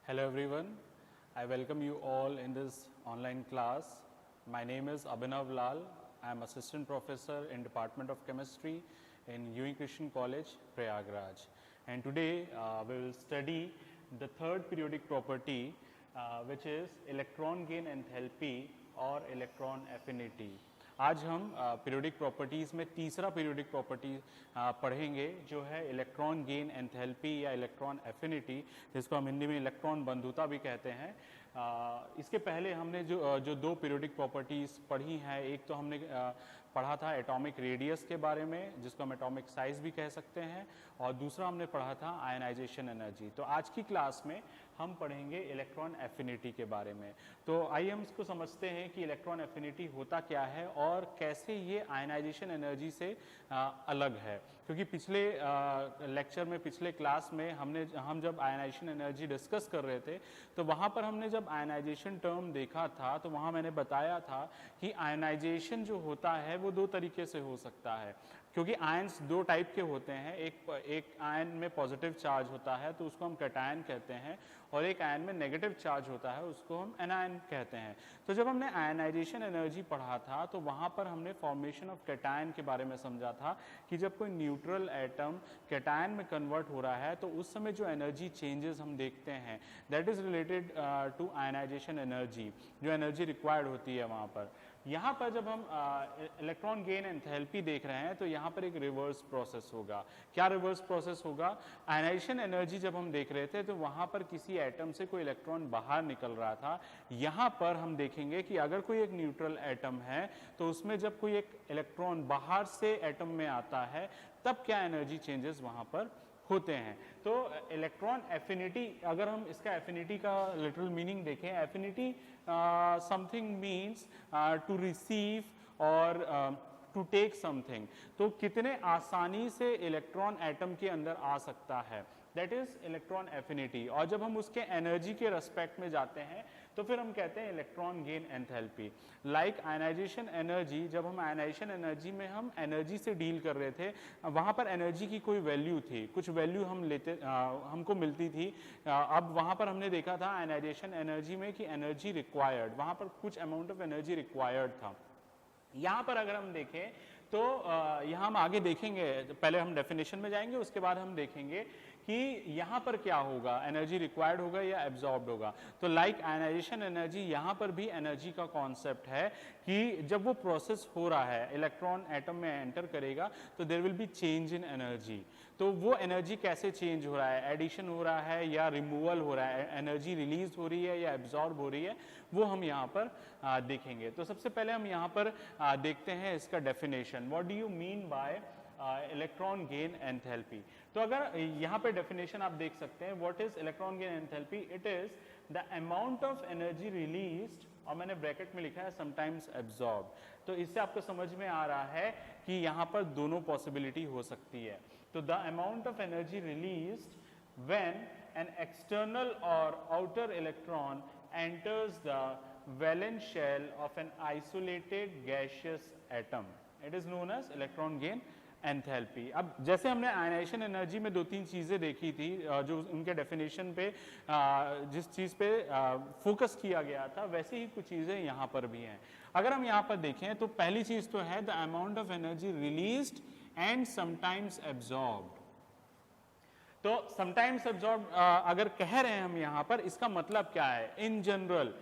Hello everyone, I welcome you all in this online class. My name is Abhinav Lal. I am Assistant Professor in Department of Chemistry in Ewing Christian College, Prayagraj. And today we will study the third periodic property which is electron gain enthalpy or electron affinity. आज हम periodic properties में तीसरा periodic property पढ़ेंगे जो है electron gain enthalpy या electron affinity, जिसको हम हिंदी में इलेक्ट्रॉन बंधुता भी कहते हैं। इसके पहले हमने जो दो पीरियोडिक प्रॉपर्टीज़ पढ़ी हैं, एक तो हमने पढ़ा था एटॉमिक रेडियस के बारे में जिसको हम एटॉमिक साइज भी कह सकते हैं, और दूसरा हमने पढ़ा था आयनाइजेशन एनर्जी। तो आज की क्लास में हम पढ़ेंगे इलेक्ट्रॉन एफिनिटी के बारे में। तो आइए हम इसको समझते हैं कि इलेक्ट्रॉन एफिनिटी होता क्या है और कैसे ये आयनाइजेशन एनर्जी से अलग है। क्योंकि पिछले लेक्चर में, पिछले क्लास में हम जब आयनाइजेशन एनर्जी डिस्कस कर रहे थे तो वहाँ पर हमने जब आयनाइजेशन टर्म देखा था तो वहाँ मैंने बताया था कि आयनाइजेशन जो होता है वो दो तरीके से हो सकता है, क्योंकि आयन्स दो टाइप के होते हैं। एक आयन में पॉजिटिव चार्ज होता है तो उसको हम कैटायन कहते हैं, और एक आयन में नेगेटिव चार्ज होता है उसको हम एनायन कहते हैं। तो जब हमने आयनाइजेशन एनर्जी पढ़ा था तो वहाँ पर हमने फॉर्मेशन ऑफ कैटायन के बारे में समझा था कि जब कोई न्यूट्रल एटम कैटायन में कन्वर्ट हो रहा है तो उस समय जो एनर्जी चेंजेस हम देखते हैं that is related to ionisation energy, जो एनर्जी रिक्वायर्ड होती है वहाँ पर। यहाँ पर जब हम इलेक्ट्रॉन गेन एंथैल्पी देख रहे हैं तो यहाँ पर एक रिवर्स प्रोसेस होगा। क्या रिवर्स प्रोसेस होगा? आयनाइजेशन एनर्जी जब हम देख रहे थे तो वहाँ पर किसी एटम से कोई इलेक्ट्रॉन बाहर निकल रहा था। यहाँ पर हम देखेंगे कि अगर कोई एक न्यूट्रल एटम है तो उसमें जब कोई एक इलेक्ट्रॉन बाहर से एटम में आता है तब क्या एनर्जी चेंजेस वहाँ पर होते हैं। तो इलेक्ट्रॉन एफिनिटी, अगर हम इसका एफिनिटी का लिटरल मीनिंग देखें, affinity something means to receive or to take something. तो कितने आसानी से इलेक्ट्रॉन एटम के अंदर आ सकता है, दैट इज इलेक्ट्रॉन एफिनिटी। और जब हम उसके एनर्जी के रेस्पेक्ट में जाते हैं तो फिर हम कहते हैं electron gain enthalpy. Like ionisation energy, जब हम आयनाइजेशन एनर्जी में हम एनर्जी से डील कर रहे थे, वहाँ पर एनर्जी की कोई वैल्यू थी, कुछ वैल्यू हमको मिलती थी। अब वहाँ पर हमने देखा था आयनाइजेशन एनर्जी में कि एनर्जी रिक्वायर्ड, वहाँ पर कुछ अमाउंट ऑफ एनर्जी रिक्वायर्ड था। यहाँ पर अगर हम देखें तो यहाँ हम आगे देखेंगे, पहले हम डेफिनेशन में जाएंगे, उसके बाद हम देखेंगे कि यहाँ पर क्या होगा, एनर्जी रिक्वायर्ड होगा या एब्जॉर्ब्ड होगा। तो लाइक आयनाइजेशन एनर्जी, यहाँ पर भी एनर्जी का कॉन्सेप्ट है कि जब वो प्रोसेस हो रहा है, इलेक्ट्रॉन एटम में एंटर करेगा तो there will be change in energy. तो वो एनर्जी कैसे चेंज हो रहा है, एडिशन हो रहा है या रिमूवल हो रहा है, एनर्जी रिलीज हो रही है या एब्जॉर्ब हो रही है, वो हम यहाँ पर देखेंगे। तो सबसे पहले हम यहाँ पर देखते हैं इसका definition. What do you mean by electron gain enthalpy? तो अगर यहाँ पे डेफिनेशन आप देख सकते हैं, what is electron gain enthalpy? It is the amount of energy released, और मैंने ब्रैकेट में लिखा है समटाइम्स एब्जॉर्ब। तो इससे आपको समझ में आ रहा है कि यहाँ पर दोनों पॉसिबिलिटी हो सकती है। तो the amount of energy released when an external or outer electron enters the valence shell of an isolated gaseous atom, it is known as electron gain enthalpy. अब जैसे हमने आयनाइजेशन एनर्जी में दो तीन चीज़ें देखी थी, जो उनके डेफिनेशन पे जिस चीज़ पे फोकस किया गया था, वैसे ही कुछ चीज़ें यहाँ पर भी हैं। अगर हम यहाँ पर देखें तो पहली चीज़ तो है the amount of energy released and sometimes absorbed. तो समटाइम्स एब्जॉर्ब अगर कह रहे हैं हम यहाँ पर, इसका मतलब क्या है? इन जनरल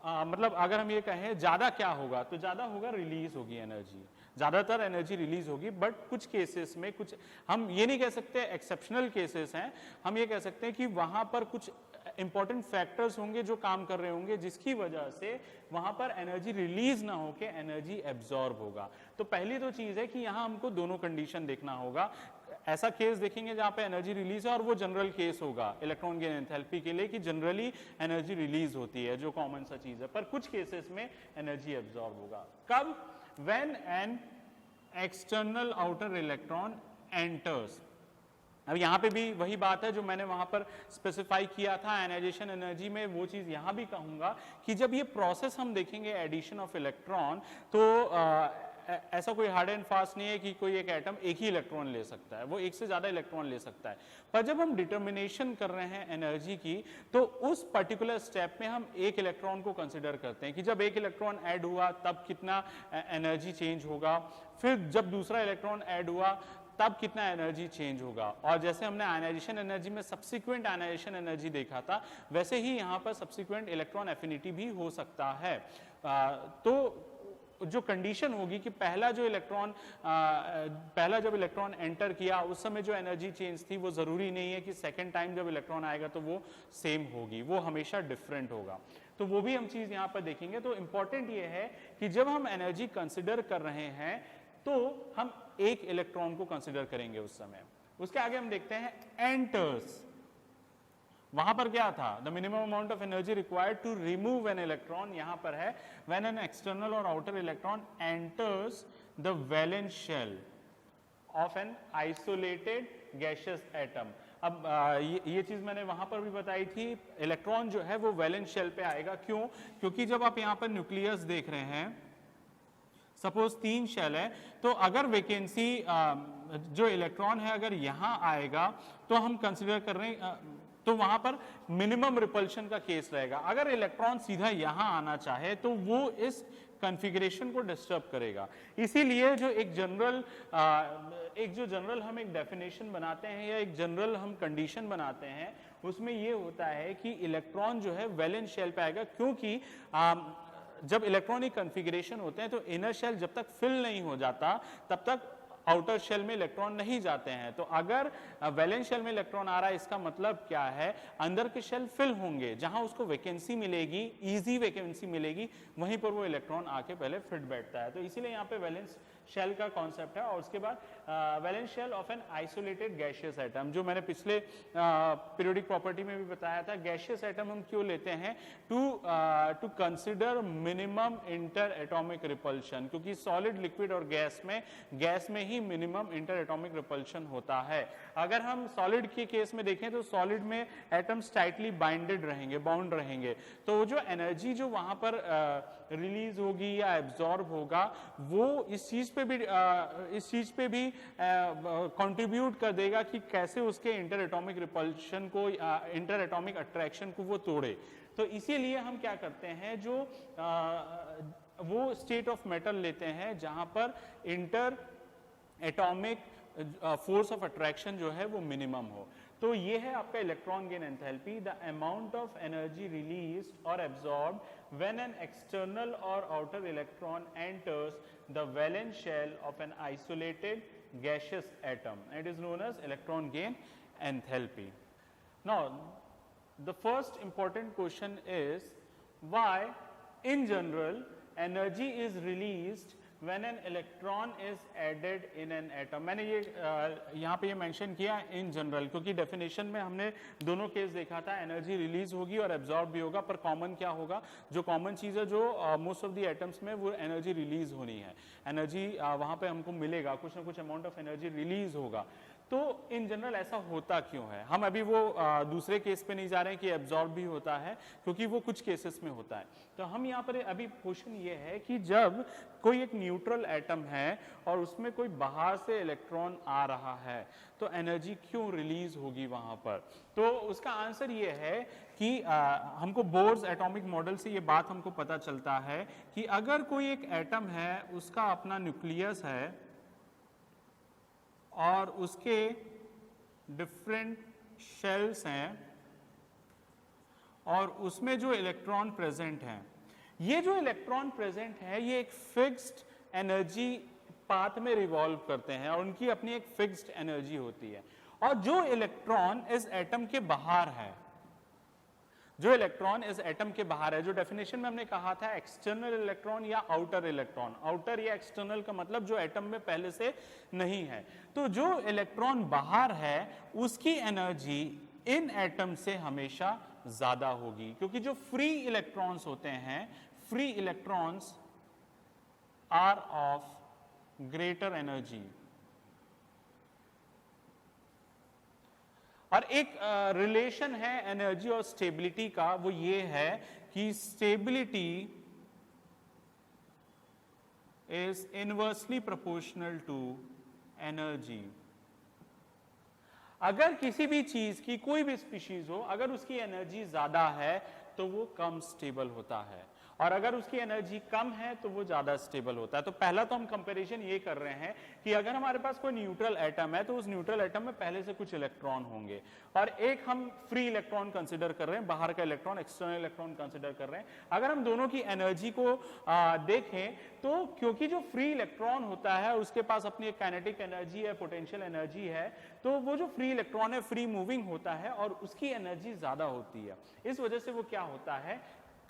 मतलब अगर हम ये कहें ज्यादा क्या होगा, तो ज्यादा होगा रिलीज होगी एनर्जी, ज्यादातर एनर्जी रिलीज होगी। बट कुछ केसेस में, कुछ हम ये नहीं कह सकते एक्सेप्शनल केसेस हैं, हम ये कह सकते हैं कि वहां पर कुछ इंपॉर्टेंट फैक्टर्स होंगे जो काम कर रहे होंगे जिसकी वजह से वहां पर एनर्जी रिलीज ना होके एनर्जी एब्जॉर्ब होगा। तो पहली तो चीज है कि यहाँ हमको दोनों कंडीशन देखना होगा। ऐसा केस देखेंगे जहां पे एनर्जी रिलीज है, और वो जनरल केस होगा इलेक्ट्रॉन गेन एंथैल्पी के लिए कि जनरली एनर्जी रिलीज होती है, जो कॉमन सा चीज है। पर कुछ केसेस में एनर्जी एब्जॉर्ब होगा। कब? When an external outer electron enters. अब यहाँ पे भी वही बात है जो मैंने वहां पर स्पेसिफाई किया था आयनाइजेशन एनर्जी में, वो चीज यहाँ भी कहूंगा कि जब ये प्रोसेस हम देखेंगे एडिशन ऑफ इलेक्ट्रॉन, तो ऐसा कोई हार्ड एंड फास्ट नहीं है कि कोई एक एटम एक ही इलेक्ट्रॉन ले सकता है, वो एक से ज्यादा इलेक्ट्रॉन ले सकता है। पर जब हम डिटर्मिनेशन कर रहे हैं एनर्जी की, तो उस पर्टिकुलर स्टेप में हम एक इलेक्ट्रॉन को कंसिडर करते हैं कि जब एक इलेक्ट्रॉन ऐड हुआ तब कितना एनर्जी चेंज होगा, फिर जब दूसरा इलेक्ट्रॉन ऐड हुआ तब कितना एनर्जी चेंज होगा। और जैसे हमने आयनाइजेशन एनर्जी में सब्सिक्वेंट आयनाइजेशन एनर्जी देखा था, वैसे ही यहाँ पर सब्सिक्वेंट इलेक्ट्रॉन एफिनिटी भी हो सकता है। तो जो कंडीशन होगी कि पहला जब इलेक्ट्रॉन एंटर किया उस समय जो एनर्जी चेंज थी, वो जरूरी नहीं है कि सेकेंड टाइम जब इलेक्ट्रॉन आएगा तो वो सेम होगी, वो हमेशा डिफरेंट होगा। तो वो भी हम चीज यहाँ पर देखेंगे। तो इंपॉर्टेंट ये है कि जब हम एनर्जी कंसिडर कर रहे हैं तो हम एक इलेक्ट्रॉन को कंसिडर करेंगे उस समय। उसके आगे हम देखते हैं एंटर्स। वहां पर क्या था, the minimum amount of energy required to remove an electron, यहां पर है when an external or outer electron enters the valence shell of an isolated gaseous atom. अब ये चीज मैंने वहां पर भी बताई थी, इलेक्ट्रॉन जो है वो वैलेंस शेल पे आएगा। क्यों? क्योंकि जब आप यहां पर न्यूक्लियस देख रहे हैं, सपोज 3 शेल है, तो अगर वैकेंसी जो इलेक्ट्रॉन है अगर यहां आएगा तो हम कंसिडर कर रहे हैं, तो वहां पर मिनिमम रिपल्शन का केस रहेगा। अगर इलेक्ट्रॉन सीधा यहां आना चाहे तो वो इस कॉन्फ़िगरेशन को डिस्टर्ब करेगा। इसीलिए जो एक जनरल हम एक डेफिनेशन बनाते हैं या एक जनरल हम कंडीशन बनाते हैं, उसमें ये होता है कि इलेक्ट्रॉन जो है वैलेंस शेल पे आएगा। क्योंकि जब इलेक्ट्रॉनिक कॉन्फ़िगरेशन होते हैं तो इनर शेल जब तक फिल नहीं हो जाता तब तक आउटर शेल में इलेक्ट्रॉन नहीं जाते हैं। तो अगर वैलेंस शेल में इलेक्ट्रॉन आ रहा है, इसका मतलब क्या है, अंदर के शेल फिल होंगे, जहां उसको वैकेंसी मिलेगी, इजी वैकेंसी मिलेगी, वहीं पर वो इलेक्ट्रॉन आके पहले फिट बैठता है। तो इसीलिए यहाँ पे वैलेंस शेल का कॉन्सेप्ट है। और उसके बाद valence shell of an isolated gaseous atom, जो मैंने पिछले पीरियोडिक प्रॉपर्टी में भी बताया था। गैसियस एटम हम क्यों लेते हैं? To consider minimum inter atomic repulsion, क्योंकि सॉलिड, लिक्विड और गैस में ही मिनिमम इंटर एटॉमिक रिपल्शन होता है। अगर हम सॉलिड के केस में देखें तो सॉलिड में एटम्स टाइटली बाइंडेड रहेंगे, बाउंड रहेंगे, तो जो एनर्जी जो वहां पर रिलीज होगी या एब्जॉर्ब होगा, वो इस चीज पे भी कंट्रीब्यूट कर देगा कि कैसे उसके इंटर एटॉमिक रिपल्शन को, इंटर एटॉमिक अट्रैक्शन को वो तोड़े। तो इसीलिए हम क्या करते हैं, वो स्टेट ऑफ मेटल लेते हैं जहां पर inter atomic force of attraction जो है वो मिनिमम हो। तो ये है आपका electron gain enthalpy, the amount of energy released or absorbed when an external or outer electron enters the valence shell of an isolated gaseous atom. It is known as electron gain enthalpy. Now, the first important question is why, in general, energy is released when an electron is added in an atom. मैंने ये यहाँ पे ये mention किया in general, क्योंकि definition में हमने दोनों केस देखा था, एनर्जी रिलीज होगी और एब्जॉर्ब भी होगा, पर कॉमन क्या होगा, जो कॉमन चीज़ है जो मोस्ट ऑफ द एटम्स में, वो एनर्जी रिलीज होनी है। एनर्जी वहाँ पे हमको मिलेगा, कुछ ना कुछ अमाउंट ऑफ एनर्जी रिलीज होगा। तो इन जनरल ऐसा होता क्यों है? हम अभी वो दूसरे केस पे नहीं जा रहे हैं कि एब्जॉर्ब भी होता है, क्योंकि वो कुछ केसेस में होता है। तो हम यहाँ पर अभी क्वेश्चन ये है कि जब कोई एक न्यूट्रल एटम है और उसमें कोई बाहर से इलेक्ट्रॉन आ रहा है, तो एनर्जी क्यों रिलीज होगी वहां पर? तो उसका आंसर ये है कि हमको बोर्स एटॉमिक मॉडल से ये बात हमको पता चलता है कि अगर कोई एक एटम है, उसका अपना न्यूक्लियस है और उसके डिफरेंट शेल्स हैं और उसमें जो इलेक्ट्रॉन प्रेजेंट हैं, ये जो इलेक्ट्रॉन प्रेजेंट है ये एक फिक्स्ड एनर्जी पाथ में रिवॉल्व करते हैं और उनकी अपनी एक फिक्स्ड एनर्जी होती है। और जो इलेक्ट्रॉन इस एटम के बाहर है, जो इलेक्ट्रॉन इस एटम के बाहर है, जो डेफिनेशन में हमने कहा था एक्सटर्नल इलेक्ट्रॉन या आउटर इलेक्ट्रॉन, आउटर या एक्सटर्नल का मतलब जो एटम में पहले से नहीं है। तो जो इलेक्ट्रॉन बाहर है उसकी एनर्जी इन एटम से हमेशा ज्यादा होगी, क्योंकि जो फ्री इलेक्ट्रॉन्स होते हैं, free electrons are of greater energy. और एक रिलेशन है एनर्जी और स्टेबिलिटी का, वो ये है कि stability is inversely proportional to energy. अगर किसी भी चीज की कोई भी स्पीशीज हो, अगर उसकी एनर्जी ज्यादा है तो वो कम स्टेबल होता है, और अगर उसकी एनर्जी कम है तो वो ज्यादा स्टेबल होता है। तो पहला तो हम कंपैरिजन ये कर रहे हैं कि अगर हमारे पास कोई न्यूट्रल एटम है तो उस न्यूट्रल एटम में पहले से कुछ इलेक्ट्रॉन होंगे, और एक हम फ्री इलेक्ट्रॉन कंसिडर कर रहे हैं, बाहर का इलेक्ट्रॉन, एक्सटर्नल इलेक्ट्रॉन कंसिडर कर रहे हैं। अगर हम दोनों की एनर्जी को देखें तो क्योंकि जो फ्री इलेक्ट्रॉन होता है उसके पास अपनी एक काइनेटिक एनर्जी है, पोटेंशियल एनर्जी है, तो वो जो फ्री इलेक्ट्रॉन है फ्री मूविंग होता है और उसकी एनर्जी ज्यादा होती है। इस वजह से वो क्या होता है,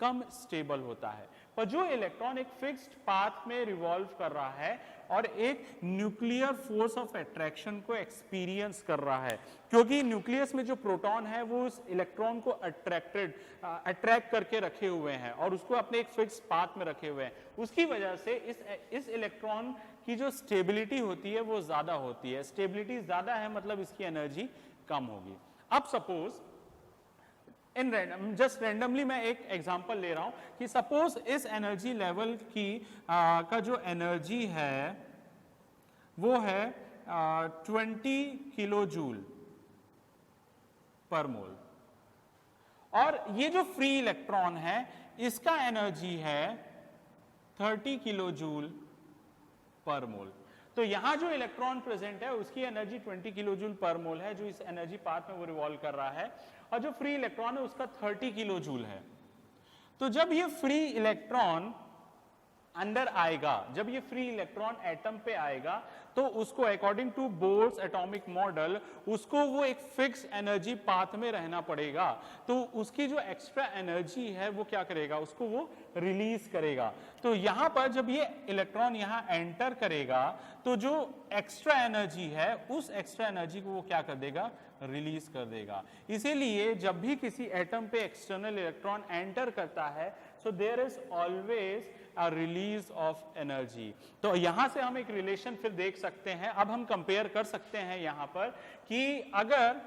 कम स्टेबल होता है। पर जो इलेक्ट्रॉन एक फिक्स्ड पाथ में रिवॉल्व कर रहा है और एक न्यूक्लियर फोर्स ऑफ अट्रैक्शन को एक्सपीरियंस कर रहा है, क्योंकि न्यूक्लियस में जो प्रोटॉन है वो उस इलेक्ट्रॉन को अट्रैक्ट करके रखे हुए हैं और उसको अपने एक फिक्स्ड पाथ में रखे हुए हैं, उसकी वजह से इस इलेक्ट्रॉन की जो स्टेबिलिटी होती है वो ज्यादा होती है। स्टेबिलिटी ज्यादा है मतलब इसकी एनर्जी कम होगी। अब सपोज जस्ट रैंडमली मैं एक एग्जांपल ले रहा हूं कि सपोज इस एनर्जी लेवल की का जो एनर्जी है वो है 20 किलो जूल पर मोल, और ये जो फ्री इलेक्ट्रॉन है इसका एनर्जी है 30 किलो जूल पर मोल। तो यहां जो इलेक्ट्रॉन प्रेजेंट है उसकी एनर्जी 20 किलो जूल पर मोल है, जो इस एनर्जी पाथ में वो रिवॉल्व कर रहा है, और जो फ्री इलेक्ट्रॉन है उसका 30 किलो जूल है। तो जब ये फ्री इलेक्ट्रॉन अंदर आएगा, जब ये फ्री इलेक्ट्रॉन एटम पे आएगा तो उसको according to Bohr's atomic model उसको वो एक फिक्स एनर्जी पाथ में रहना पड़ेगा। तो उसकी जो एक्स्ट्रा एनर्जी है वो क्या करेगा, उसको वो रिलीज करेगा। तो यहां पर जब ये इलेक्ट्रॉन यहां एंटर करेगा तो जो एक्स्ट्रा एनर्जी है उस एक्स्ट्रा एनर्जी को वो क्या कर देगा, रिलीज कर देगा। इसीलिए जब भी किसी एटम पे एक्सटर्नल इलेक्ट्रॉन एंटर करता है so there is always a release of energy. तो यहां से हम एक रिलेशन फिर देख सकते हैं। अब हम कंपेयर कर सकते हैं यहां पर कि अगर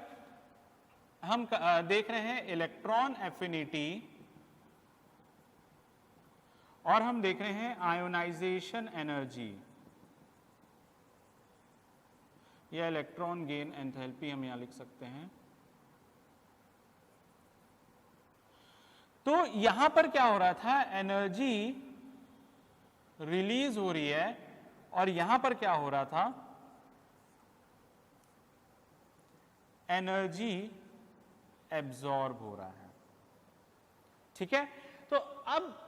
हम देख रहे हैं इलेक्ट्रॉन एफिनिटी और हम देख रहे हैं आयोनाइजेशन एनर्जी या इलेक्ट्रॉन गेन एंथैल्पी, हम यहां लिख सकते हैं। तो यहां पर क्या हो रहा था, एनर्जी रिलीज हो रही है और यहां पर क्या हो रहा था, एनर्जी एब्जॉर्ब हो रहा है। ठीक है, तो अब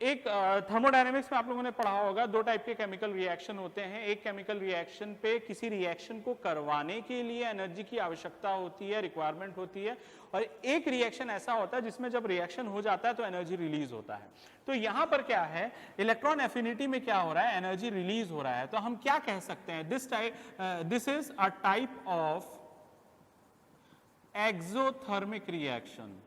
एक थर्मोडायनेमिक्स में आप लोगों ने पढ़ा होगा दो टाइप के केमिकल रिएक्शन होते हैं। एक केमिकल रिएक्शन पे किसी रिएक्शन को करवाने के लिए एनर्जी की आवश्यकता होती है, रिक्वायरमेंट होती है, और एक रिएक्शन ऐसा होता है जिसमें जब रिएक्शन हो जाता है तो एनर्जी रिलीज होता है। तो यहां पर क्या है, इलेक्ट्रॉन एफिनिटी में क्या हो रहा है, एनर्जी रिलीज हो रहा है। तो हम क्या कह सकते हैं, this is a type of exothermic reaction.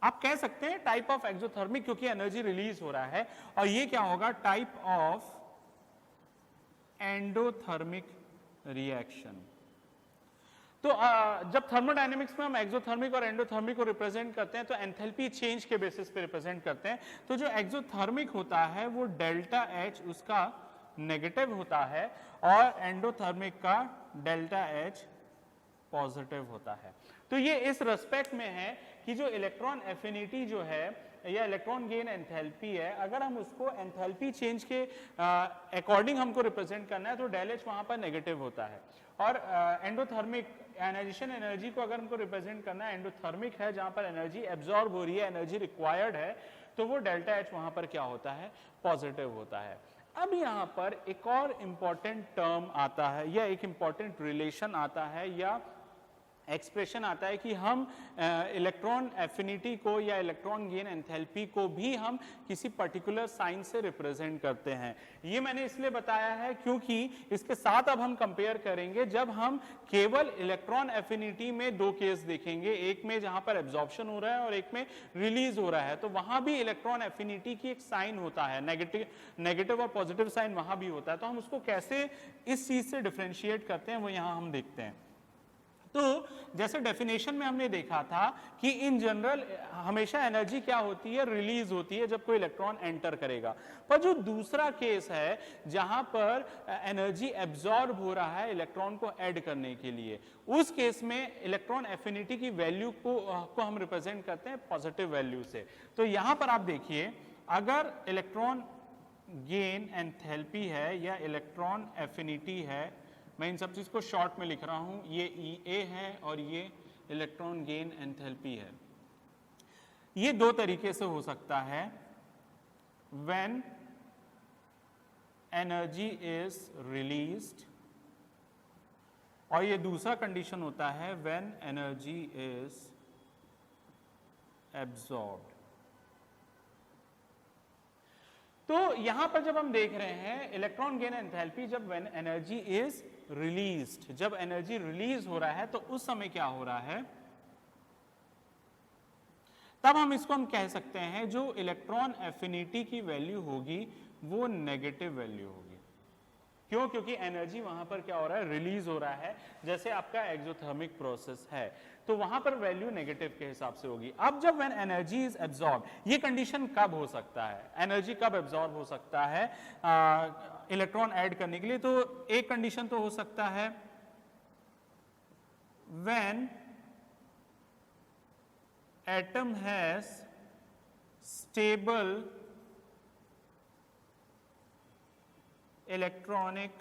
आप कह सकते हैं टाइप ऑफ एक्सोथर्मिक, क्योंकि एनर्जी रिलीज हो रहा है, और ये क्या होगा, टाइप ऑफ एंडोथर्मिक रिएक्शन। तो जब थर्मोडायनेमिक्स में हम एक्सोथर्मिक और एंडोथर्मिक को रिप्रेजेंट करते हैं तो एंथैल्पी चेंज के बेसिस पे रिप्रेजेंट करते हैं। तो जो एक्सोथर्मिक होता है वो डेल्टा एच उसका नेगेटिव होता है और एंडोथर्मिक का डेल्टा एच पॉजिटिव होता है। तो ये इस रेस्पेक्ट में है कि जो इलेक्ट्रॉन एफिनिटी जो है या इलेक्ट्रॉन गेन एंथैल्पी है, अगर हम उसको एंथैल्पी चेंज के अकॉर्डिंग हमको रिप्रेजेंट करना है तो डेल एच वहां पर नेगेटिव होता है। और एंडोथर्मिक आयनाइजेशन एनर्जी को अगर हमको रिप्रेजेंट करना है, एंडोथर्मिक है जहां पर एनर्जी एब्जॉर्ब हो रही है, एनर्जी रिक्वायर्ड है, तो वो डेल्टा एच वहां पर क्या होता है, पॉजिटिव होता है। अब यहां पर एक और इंपॉर्टेंट टर्म आता है या एक इंपॉर्टेंट रिलेशन आता है या एक्सप्रेशन आता है कि हम इलेक्ट्रॉन एफिनिटी को या इलेक्ट्रॉन गेन एंथैल्पी को भी हम किसी पर्टिकुलर साइन से रिप्रेजेंट करते हैं। ये मैंने इसलिए बताया है क्योंकि इसके साथ अब हम कंपेयर करेंगे जब हम केवल इलेक्ट्रॉन एफिनिटी में दो केस देखेंगे, एक में जहां पर एब्जॉर्प्शन हो रहा है और एक में रिलीज हो रहा है, तो वहां भी इलेक्ट्रॉन एफिनिटी की एक साइन होता है, नेगेटिव और पॉजिटिव साइन वहां भी होता है। तो हम उसको कैसे इस चीज से डिफरेंशिएट करते हैं वो यहां हम देखते हैं। तो जैसे डेफिनेशन में हमने देखा था कि इन जनरल हमेशा एनर्जी क्या होती है, रिलीज होती है जब कोई इलेक्ट्रॉन एंटर करेगा। पर जो दूसरा केस है जहां पर एनर्जी एब्जॉर्ब हो रहा है इलेक्ट्रॉन को ऐड करने के लिए, उस केस में इलेक्ट्रॉन एफिनिटी की वैल्यू को हम रिप्रेजेंट करते हैं पॉजिटिव वैल्यू से। तो यहां पर आप देखिए, अगर इलेक्ट्रॉन गेन एंथैल्पी है या इलेक्ट्रॉन एफिनिटी है, मैं इन सब चीज को शॉर्ट में लिख रहा हूं, ये EA है और ये इलेक्ट्रॉन गेन एंथैल्पी है। ये दो तरीके से हो सकता है, व्हेन एनर्जी इज रिलीज्ड, और ये दूसरा कंडीशन होता है व्हेन एनर्जी इज एब्जॉर्ब्ड। तो यहां पर जब हम देख रहे हैं इलेक्ट्रॉन गेन एंथैल्पी, जब व्हेन एनर्जी इज रिलीज्ड, जब एनर्जी रिलीज हो रहा है तो उस समय क्या हो रहा है, तब हम इसको कह सकते हैं जो इलेक्ट्रॉन एफिनिटी की वैल्यू होगी वो नेगेटिव वैल्यू होगी। क्यों? क्योंकि एनर्जी वहां पर क्या हो रहा है, रिलीज हो रहा है, जैसे आपका एक्सोथर्मिक प्रोसेस है, तो वहां पर वैल्यू नेगेटिव के हिसाब से होगी। अब जब व्हेन एनर्जी इज एब्जॉर्ब, ये कंडीशन कब हो सकता है, एनर्जी कब एब्जॉर्ब हो सकता है इलेक्ट्रॉन ऐड करने के लिए? तो एक कंडीशन तो हो सकता है when atom has stable electronic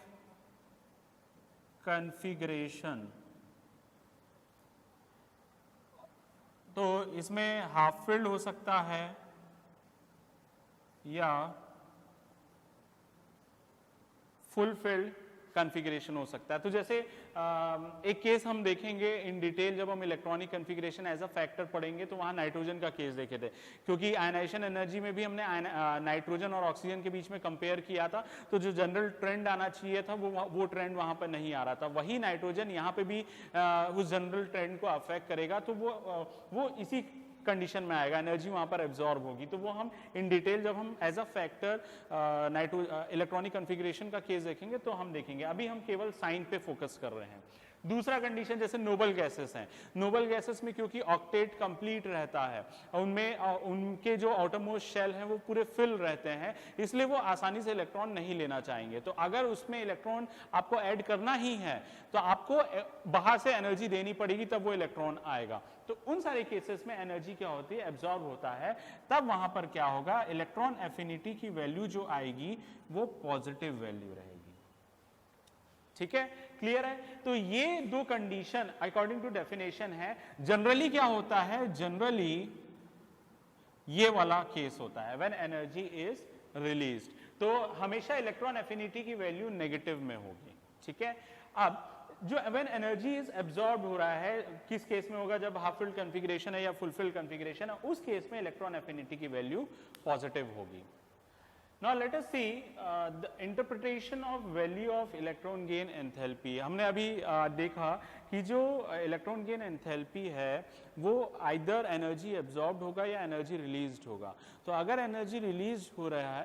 configuration. तो इसमें हाफ फिल्ड हो सकता है या फुल फिल्ड कॉन्फ़िगरेशन हो सकता है। तो जैसे एक केस हम देखेंगे इन डिटेल जब हम electronic configuration as a factor पढ़ेंगे, तो वहां नाइट्रोजन का केस देखे थे, क्योंकि आयनाइजेशन एनर्जी में भी हमने नाइट्रोजन और ऑक्सीजन के बीच में कंपेयर किया था, तो जो जनरल ट्रेंड आना चाहिए था वो ट्रेंड वहां पर नहीं आ रहा था। वही नाइट्रोजन यहाँ पे भी उस जनरल ट्रेंड को अफेक्ट करेगा, तो वो इसी कंडीशन में आएगा, एनर्जी वहां पर एब्जॉर्ब होगी। तो वो हम इन डिटेल जब हम as a factor electronic configuration का केस देखेंगे तो हम देखेंगे। अभी हम केवल साइन पे फोकस कर रहे हैं। दूसरा कंडीशन जैसे नोबल गैसेस हैं, नोबल गैसेस में क्योंकि ऑक्टेट कंप्लीट रहता है, उनमें उनके जो आउटरमोस्ट शेल हैं वो पूरे फिल रहते हैं, इसलिए वो आसानी से इलेक्ट्रॉन नहीं लेना चाहेंगे। तो अगर उसमें इलेक्ट्रॉन आपको ऐड करना ही है तो आपको बाहर से एनर्जी देनी पड़ेगी, तब वो इलेक्ट्रॉन आएगा। तो उन सारे केसेस में एनर्जी क्या होती है, एब्जॉर्ब होता है। तब वहां पर क्या होगा, इलेक्ट्रॉन एफिनिटी की वैल्यू जो आएगी वो पॉजिटिव वैल्यू रहेगी। ठीक है, क्लियर है? तो ये दो कंडीशन अकॉर्डिंग टू डेफिनेशन है। जनरली क्या होता है, जनरली ये वाला केस होता है व्हेन एनर्जी इज रिलीज्ड, तो हमेशा इलेक्ट्रॉन एफिनिटी की वैल्यू नेगेटिव में होगी। ठीक है, अब जो व्हेन एनर्जी इज एब्जॉर्ब हो रहा है, किस केस में होगा, जब हाफ फिल्ड कॉन्फ़िगरेशन है या फुल फिल्ड कॉन्फ़िगरेशन है, उस केस में इलेक्ट्रॉन एफिनिटी की वैल्यू पॉजिटिव होगी। Now let us see the interpretation of value of electron gain enthalpy. हमने अभी देखा कि जो इलेक्ट्रॉन गेन एंथैल्पी है वो आइदर एनर्जी एब्जॉर्ब्ड होगा या एनर्जी रिलीज्ड होगा। तो अगर एनर्जी रिलीज हो रहा है,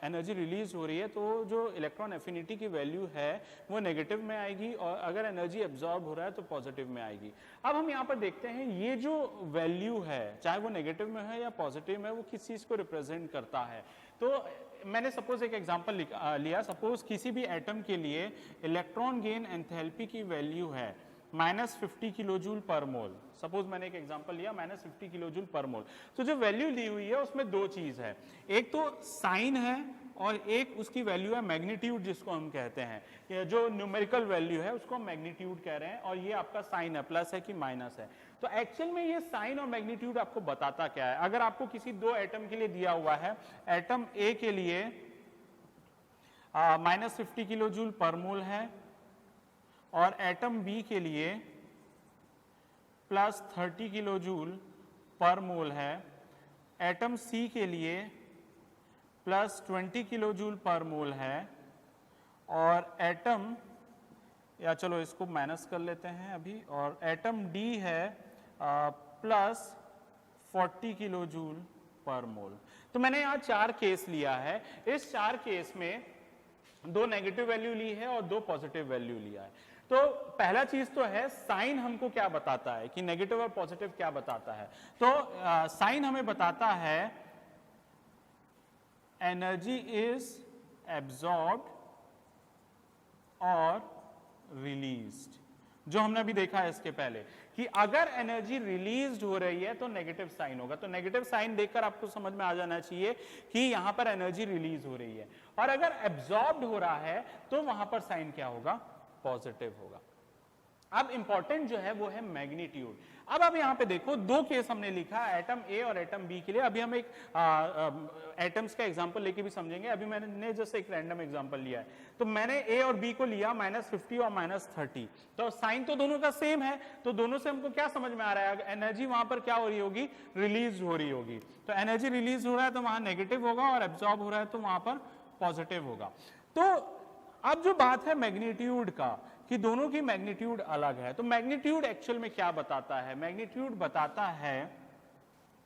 एनर्जी रिलीज हो रही है, तो जो इलेक्ट्रॉन एफिनिटी की वैल्यू है वो नेगेटिव में आएगी, और अगर एनर्जी एब्जॉर्ब हो रहा है तो पॉजिटिव में आएगी। अब हम यहाँ पर देखते हैं ये जो वैल्यू है, चाहे वो नेगेटिव में है या पॉजिटिव में, वो किस चीज को रिप्रेजेंट करता है। तो मैंने सपोज एक एग्जांपल लिया, सपोज किसी भी एटम के लिए इलेक्ट्रॉन गेन एंथैल्पी की वैल्यू है -50 किलोजूल पर मोल। सपोज मैंने एक एग्जांपल लिया -50 किलोजूल पर मोल। तो जो वैल्यू दी हुई है उसमें दो चीज है, एक तो साइन है और एक उसकी वैल्यू है मैग्नीट्यूड, जिसको हम कहते हैं, जो न्यूमेरिकल वैल्यू है उसको हम मैग्नीट्यूड कह रहे हैं, और ये आपका साइन है, प्लस है कि माइनस है। तो एक्चुअल में ये साइन और मैग्नीट्यूड आपको बताता क्या है। अगर आपको किसी दो एटम के लिए दिया हुआ है, एटम ए के लिए -50 किलोजूल पर मोल है और एटम बी के लिए +30 किलोजूल पर मोल है, एटम सी के लिए +20 किलोजूल पर मोल है, और एटम, या चलो इसको माइनस कर लेते हैं अभी, और एटम डी है +40 किलोजूल पर मोल। तो मैंने यहाँ 4 केस लिया है। इस 4 केस में 2 नेगेटिव वैल्यू ली है और 2 पॉजिटिव वैल्यू लिया है। तो पहला चीज तो है साइन हमको क्या बताता है कि नेगेटिव और पॉजिटिव क्या बताता है। तो साइन हमें बताता है एनर्जी इज एब्जॉर्ब्ड और रिलीज्ड, जो हमने अभी देखा है इसके पहले कि अगर एनर्जी रिलीज हो रही है तो नेगेटिव साइन होगा। तो नेगेटिव साइन देखकर आपको समझ में आ जाना चाहिए कि यहां पर एनर्जी रिलीज हो रही है, और अगर एब्जॉर्ब्ड हो रहा है तो वहां पर साइन क्या होगा, पॉजिटिव होगा। अब इंपॉर्टेंट जो है वो है मैग्नीट्यूड। अब आप यहां पे देखो दो केस हमने लिखा, एटम ए और एटम बी के लिए। अभी हम एक एटम्स का एग्जांपल लेके भी समझेंगे। अभी मैंने जस्ट एक रैंडम एग्जांपल लिया है, तो मैंने ए और बी को लिया -50 और -30, तो साइन तो दोनों का सेम है, तो दोनों से हमको क्या समझ में आ रहा है, एनर्जी वहां पर क्या हो रही होगी, रिलीज हो रही होगी। तो एनर्जी रिलीज हो रहा है तो वहां नेगेटिव होगा, और एब्जॉर्ब हो रहा है तो वहां पर पॉजिटिव होगा। तो अब जो बात है मैग्नीट्यूड का कि दोनों की मैग्नीट्यूड अलग है, तो मैग्नीट्यूड एक्चुअल में क्या बताता है, मैग्नीट्यूड बताता है,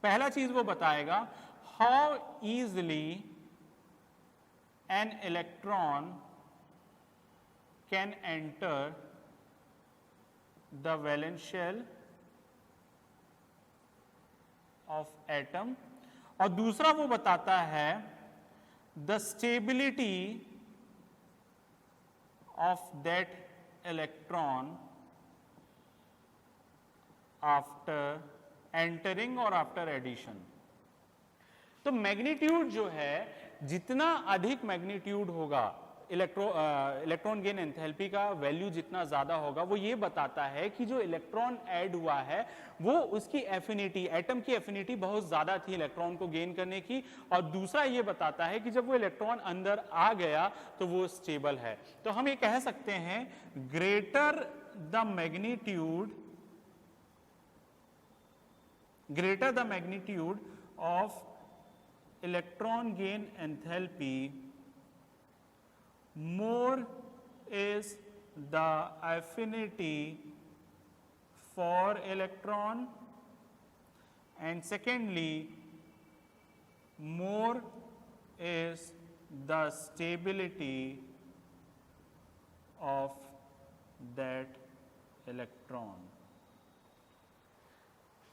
पहला चीज वो बताएगा how easily an electron can enter the valence shell of atom, और दूसरा वो बताता है the stability of that electron after entering or after addition। तो मैग्नीट्यूड जो है, जितना अधिक मैग्नीट्यूड होगा इलेक्ट्रॉन गेन एंथैल्पी का वैल्यू जितना ज्यादा होगा, वो ये बताता है कि जो इलेक्ट्रॉन ऐड हुआ है वो उसकी एफिनिटी, एटम की एफिनिटी बहुत ज्यादा थी इलेक्ट्रॉन को गेन करने की, और दूसरा ये बताता है कि जब वो इलेक्ट्रॉन अंदर आ गया तो वो स्टेबल है। तो हम ये कह सकते हैं greater the magnitude of electron gain enthalpy, more is the affinity for electron, and secondly more is the stability of that electron।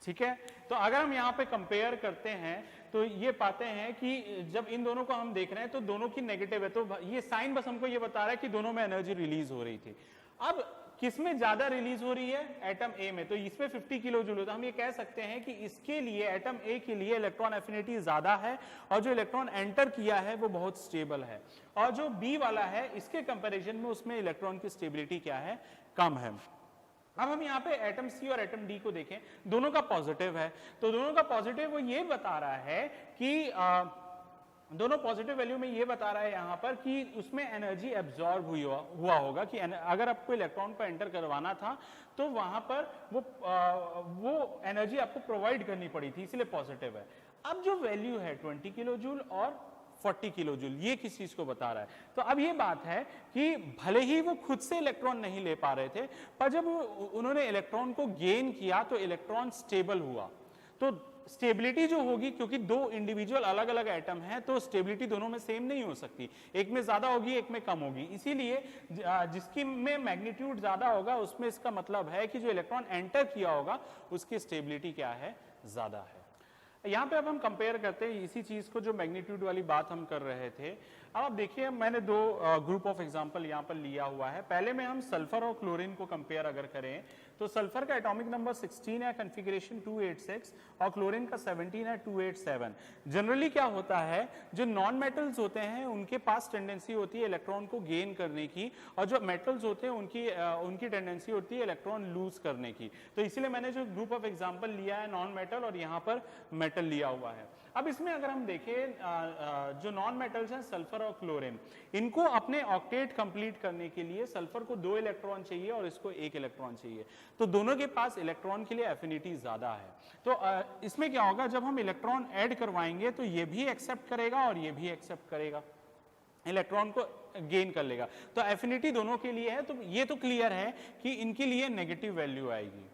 ठीक है, तो अगर हम यहां पे कंपेयर करते हैं तो ये पाते हैं कि जब इन दोनों को हम देख रहे हैं तो दोनों की नेगेटिव है, तो ये साइन बस हमको ये बता रहा है कि दोनों में एनर्जी रिलीज हो रही थी। अब किसमें ज्यादा रिलीज हो रही है, एटम ए में, तो इसमें 50 किलो जूल, तो हम ये कह सकते हैं कि इसके लिए, एटम ए के लिए इलेक्ट्रॉन एफिनिटी ज्यादा है, और जो इलेक्ट्रॉन एंटर किया है वो बहुत स्टेबल है, और जो बी वाला है इसके कंपेरिजन में उसमें इलेक्ट्रॉन की स्टेबिलिटी क्या है, कम है। अब हम यहाँ पे एटम सी और एटम डी को देखें, दोनों का पॉजिटिव है, तो दोनों का पॉजिटिव वो ये बता रहा है कि दोनों पॉजिटिव वैल्यू में ये बता रहा है यहाँ पर कि उसमें एनर्जी एब्जॉर्ब हुआ होगा, कि अगर आपको इलेक्ट्रॉन को एंटर करवाना था तो वहां पर वो एनर्जी आपको प्रोवाइड करनी पड़ी थी, इसलिए पॉजिटिव है। अब जो वैल्यू है 20 किलो जूल और 40 किलो जूल, ये किस चीज को बता रहा है, तो अब ये बात है कि भले ही वो खुद से इलेक्ट्रॉन नहीं ले पा रहे थे, पर जब उन्होंने इलेक्ट्रॉन को गेन किया तो इलेक्ट्रॉन स्टेबल हुआ। तो स्टेबिलिटी जो होगी, क्योंकि दो इंडिविजुअल अलग अलग एटम हैं, तो स्टेबिलिटी दोनों में सेम नहीं हो सकती, एक में ज्यादा होगी एक में कम होगी, इसीलिए जिसकी में मैग्नीट्यूड ज्यादा होगा उसमें इसका मतलब है कि जो इलेक्ट्रॉन एंटर किया होगा उसकी स्टेबिलिटी क्या है, ज्यादा है। यहां पे अब हम कंपेयर करते हैं इसी चीज को, जो मैग्नीट्यूड वाली बात हम कर रहे थे। अब आप देखिए मैंने दो ग्रुप ऑफ एग्जांपल यहां पर लिया हुआ है। पहले में हम सल्फर और क्लोरीन को कंपेयर अगर करें तो सल्फर का एटॉमिक नंबर 16 है, कॉन्फ़िगरेशन 286, और क्लोरीन का 17 है, 287। जनरली क्या होता है, जो नॉन मेटल्स होते हैं उनके पास टेंडेंसी होती है इलेक्ट्रॉन को गेन करने की, और जो मेटल्स होते हैं उनकी टेंडेंसी होती है इलेक्ट्रॉन लूज करने की। तो इसीलिए मैंने जो ग्रुप ऑफ एग्जाम्पल लिया है नॉन मेटल और यहाँ पर मेटल लिया हुआ है। अब इसमें अगर हम देखें जो नॉन मेटल्स हैं सल्फर और क्लोरीन, इनको अपने ऑक्टेट कंप्लीट करने के लिए सल्फर को 2 इलेक्ट्रॉन चाहिए और इसको 1 इलेक्ट्रॉन चाहिए, तो दोनों के पास इलेक्ट्रॉन के लिए एफिनिटी ज्यादा है। तो इसमें क्या होगा, जब हम इलेक्ट्रॉन ऐड करवाएंगे तो ये भी एक्सेप्ट करेगा और ये भी एक्सेप्ट करेगा, इलेक्ट्रॉन को गेन कर लेगा, तो एफिनिटी दोनों के लिए है। तो ये तो क्लियर है कि इनके लिए नेगेटिव वैल्यू आएगी,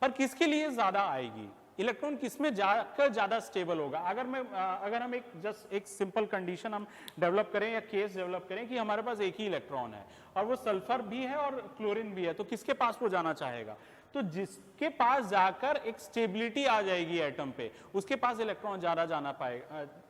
पर किसके लिए ज्यादा आएगी, इलेक्ट्रॉन किसमें जाकर ज्यादा स्टेबल होगा। अगर हम एक सिंपल कंडीशन हम डेवलप करें या केस डेवलप करें कि हमारे पास एक ही इलेक्ट्रॉन है और वो सल्फर भी है और क्लोरीन भी है, तो किसके पास वो जाना चाहेगा? तो जिसके पास जाकर एक स्टेबिलिटी आ जाएगी एटम पे, उसके पास इलेक्ट्रॉन ज्यादा जाना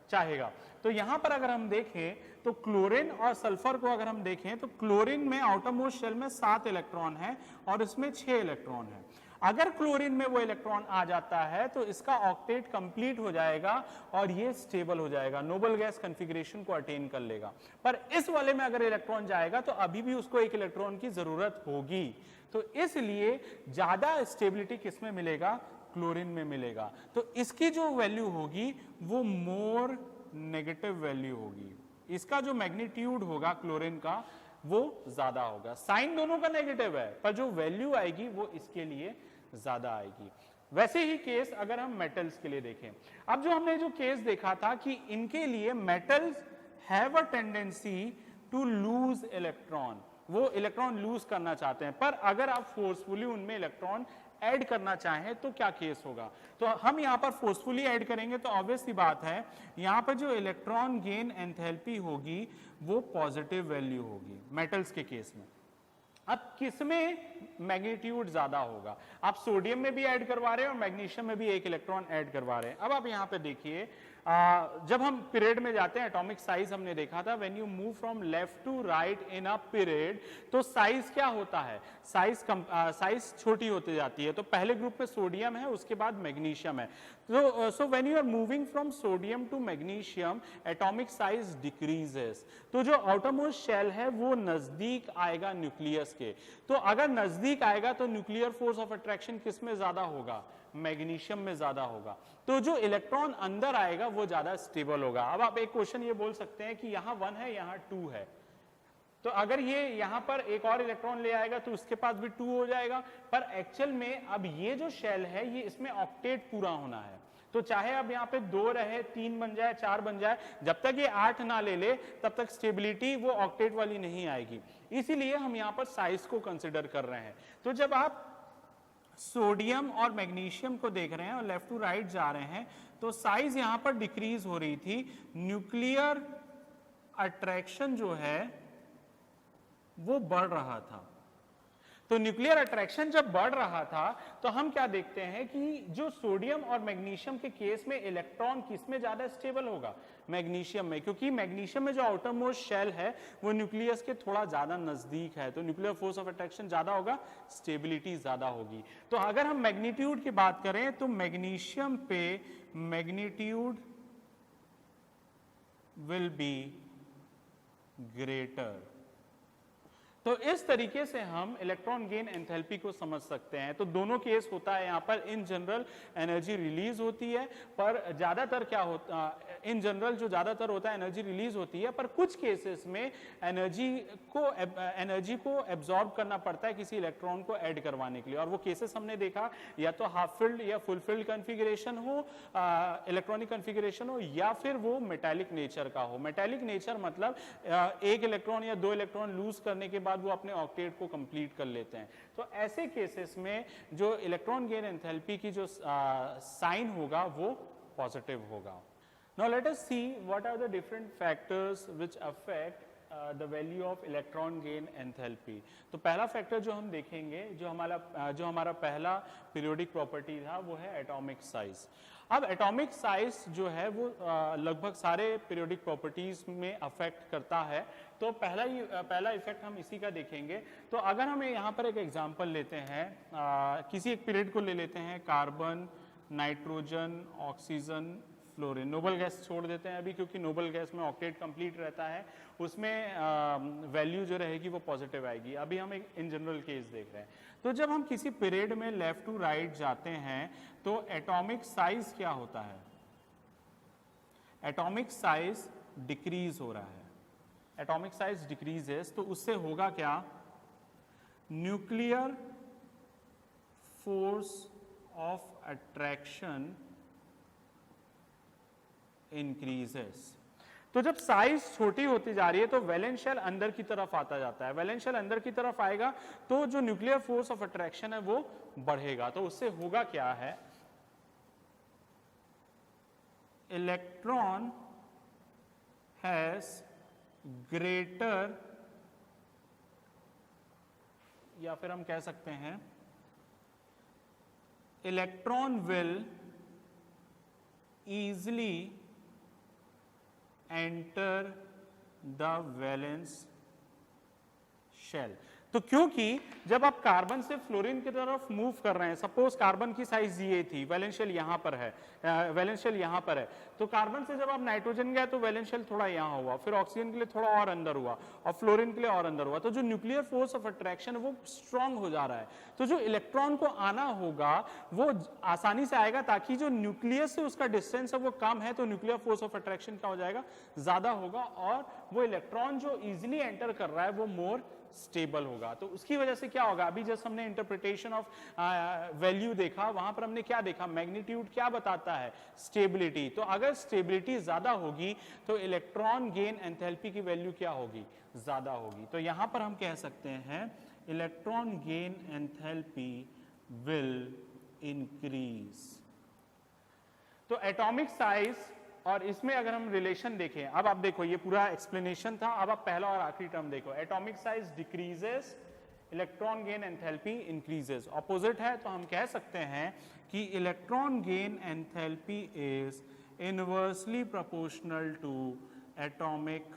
चाहेगा। तो यहां पर अगर हम देखें तो क्लोरीन और सल्फर को अगर हम देखें तो क्लोरीन में आउटर मोस्ट शेल में 7 इलेक्ट्रॉन है और इसमें 6 इलेक्ट्रॉन है। अगर क्लोरीन में वो इलेक्ट्रॉन आ जाता है तो इसका ऑक्टेट कंप्लीट हो जाएगा और ये स्टेबल हो जाएगा, नोबल गैस कॉन्फ़िगरेशन को अटेन कर लेगा। पर इस वाले में अगर इलेक्ट्रॉन जाएगा तो अभी भी उसको एक इलेक्ट्रॉन की जरूरत होगी। तो इसलिए ज्यादा स्टेबिलिटी किसमें मिलेगा? क्लोरीन में मिलेगा। तो इसकी जो वैल्यू होगी वो मोर नेगेटिव वैल्यू होगी। इसका जो मैग्नीट्यूड होगा क्लोरीन का वो ज्यादा होगा। साइन दोनों का नेगेटिव है पर जो वैल्यू आएगी वो इसके लिए ज्यादा आएगी। वैसे ही केस अगर हम मेटल्स के लिए देखें, अब जो हमने जो केस देखा था कि इनके लिए metals have a tendency to lose electron, वो इलेक्ट्रॉन लूज करना चाहते हैं, पर अगर आप फोर्सफुली उनमें इलेक्ट्रॉन ऐड करना चाहें तो क्या केस होगा? तो हम यहां पर फोर्सफुली ऐड करेंगे तो ऑब्वियस सी बात है यहां पर जो इलेक्ट्रॉन गेन एंथैल्पी होगी वो पॉजिटिव वैल्यू होगी मेटल्स के केस में। अब किसमें मैग्नीट्यूड ज्यादा होगा? आप सोडियम में भी ऐड करवा रहे हैं और मैग्नीशियम में भी एक इलेक्ट्रॉन ऐड करवा रहे हैं। अब आप यहां पे देखिए, जब हम पीरियड में जाते हैं एटॉमिक साइज हमने देखा था, when you move from left to right in a period तो साइज क्या होता है? साइज छोटी होती जाती है। तो पहले ग्रुप में सोडियम है, उसके बाद मैग्नीशियम है। So when you are moving from sodium to magnesium atomic size decreases. तो जो आउटर मोस्ट शेल है वो नजदीक आएगा न्यूक्लियस के। तो अगर नजदीक आएगा तो न्यूक्लियर फोर्स ऑफ अट्रैक्शन किस में ज्यादा होगा? मैग्नीशियम में ज्यादा होगा। तो जो इलेक्ट्रॉन अंदर आएगा वो ज्यादा स्टेबल होगा। अब आप एक क्वेश्चन ये बोल सकते हैं कि यहां 1 है यहां 2 है, तो अगर ये यहां पर एक और इलेक्ट्रॉन ले आएगा तो उसके पास भी 2 हो जाएगा। पर एक्चुअल में अब ये जो शेल है ये इसमें ऑक्टेट पूरा होना है। तो चाहे अब यहाँ पे 2 रहे, 3 बन जाए, 4 बन जाए, जब तक ये 8 ना ले ले तब तक स्टेबिलिटी वो ऑक्टेट वाली नहीं आएगी। इसीलिए हम यहाँ पर साइज को कंसिडर कर रहे हैं। तो जब आप सोडियम और मैग्नीशियम को देख रहे हैं और लेफ्ट टू राइट जा रहे हैं तो साइज यहां पर डिक्रीज हो रही थी। न्यूक्लियर अट्रैक्शन जो है वो बढ़ रहा था। तो न्यूक्लियर अट्रैक्शन जब बढ़ रहा था तो हम क्या देखते हैं कि जो सोडियम और मैग्नीशियम के केस में इलेक्ट्रॉन किसमें ज्यादा स्टेबल होगा? मैग्नीशियम में, क्योंकि मैग्नीशियम में जो आउटर मोस्ट शेल है वो न्यूक्लियस के थोड़ा ज्यादा नजदीक है। तो न्यूक्लियर फोर्स ऑफ अट्रैक्शन ज्यादा होगा, स्टेबिलिटी ज्यादा होगी। तो अगर हम मैग्नीट्यूड की बात करें तो मैग्नीशियम पे मैग्नीट्यूड विल बी ग्रेटर। तो इस तरीके से हम इलेक्ट्रॉन गेन एंथैल्पी को समझ सकते हैं। तो दोनों केस होता है, यहाँ पर इन जनरल एनर्जी रिलीज होती है, पर ज्यादातर क्या होता है, इन जनरल जो ज्यादातर होता है एनर्जी रिलीज होती है, पर कुछ केसेस में एनर्जी को एब्जॉर्ब करना पड़ता है किसी इलेक्ट्रॉन को ऐड करवाने के लिए। और वो केसेस हमने देखा या तो हाफ फिल्ड या फुल फिल्ड कॉन्फ़िगरेशन हो, इलेक्ट्रॉनिक कॉन्फ़िगरेशन हो, या फिर वो मेटालिक नेचर का हो। मेटालिक नेचर मतलब एक इलेक्ट्रॉन या 2 इलेक्ट्रॉन लूज करने के बाद वो अपने ऑक्टेट को कंप्लीट कर लेते हैं। तो ऐसे केसेस में जो इलेक्ट्रॉन गेन एंथैल्पी की जो साइन होगा वो पॉजिटिव होगा। Now let us see what are the different factors which affect the value of electron gain enthalpy। तो पहला फैक्टर जो हम देखेंगे, जो हमारा पहला पीरियोडिक प्रॉपर्टी था वो है एटॉमिक साइज। अब एटॉमिक साइज जो है वो लगभग सारे पीरियोडिक प्रॉपर्टीज में अफेक्ट करता है। तो पहला इफेक्ट हम इसी का देखेंगे। तो अगर हम यहाँ पर एक एग्जांपल लेते हैं, किसी एक पीरियड को ले लेते हैं, carbon, nitrogen, oxygen, fluorine. Noble gas छोड़ देते हैं अभी, क्योंकि नोबल गैस में ऑक्टेट कंप्लीट रहता है, उसमें वैल्यू जो रहेगी वो पॉजिटिव आएगी। अभी हम एक इन जनरल केस देख रहे हैं। तो जब हम किसी पीरियड में लेफ्ट टू राइट जाते हैं तो एटॉमिक साइज क्या होता है? एटॉमिक साइज डिक्रीज हो रहा है। एटॉमिक साइज डिक्रीजेस तो उससे होगा क्या? Nuclear force of attraction increases. तो जब साइज छोटी होती जा रही है तो वैलेंस शेल अंदर की तरफ आता जाता है। वैलेंस शेल अंदर की तरफ आएगा तो जो न्यूक्लियर फोर्स ऑफ अट्रैक्शन है वो बढ़ेगा। तो उससे होगा क्या है, इलेक्ट्रॉन हैज ग्रेटर, या फिर हम कह सकते हैं electron will easily enter the valence shell। तो क्योंकि जब आप कार्बन से फ्लोरीन की तरफ मूव कर रहे हैं, सपोज कार्बन की साइज ये थी, वैलेंस शेल यहां पर है, वैलेंस शेल यहां पर है, तो कार्बन से जब आप नाइट्रोजन गए तो वैलेंस शेल थोड़ा यहां हुआ, फिर ऑक्सीजन के लिए थोड़ा और अंदर हुआ और फ्लोरीन के लिए और अंदर हुआ, तो जो न्यूक्लियर फोर्स ऑफ अट्रैक्शन है वो स्ट्रांग हो जा रहा है। तो जो इलेक्ट्रॉन को आना होगा वो आसानी से आएगा, ताकि जो न्यूक्लियस से उसका डिस्टेंस है वो कम है, तो न्यूक्लियर फोर्स ऑफ अट्रैक्शन क्या हो जाएगा, ज्यादा होगा, और वो इलेक्ट्रॉन जो इजिली एंटर कर रहा है वो मोर स्टेबल होगा। तो उसकी वजह से क्या होगा, अभी जस्ट हमने इंटरप्रिटेशन ऑफ वैल्यू देखा, वहां पर हमने क्या देखा, मैग्नीट्यूड क्या बताता है, स्टेबिलिटी। तो अगर स्टेबिलिटी ज्यादा होगी तो इलेक्ट्रॉन गेन एंथैल्पी की वैल्यू क्या होगी, ज्यादा होगी। तो यहां पर हम कह सकते हैं electron gain enthalpy will increase. तो एटॉमिक साइज और इसमें अगर हम रिलेशन देखें, अब आप देखो ये पूरा एक्सप्लेनेशन था, अब आप पहला और आखिरी टर्म देखो, atomic size decreases, electron gain enthalpy increases. Opposite है, तो हम कह सकते हैं कि electron gain enthalpy is inversely proportional to atomic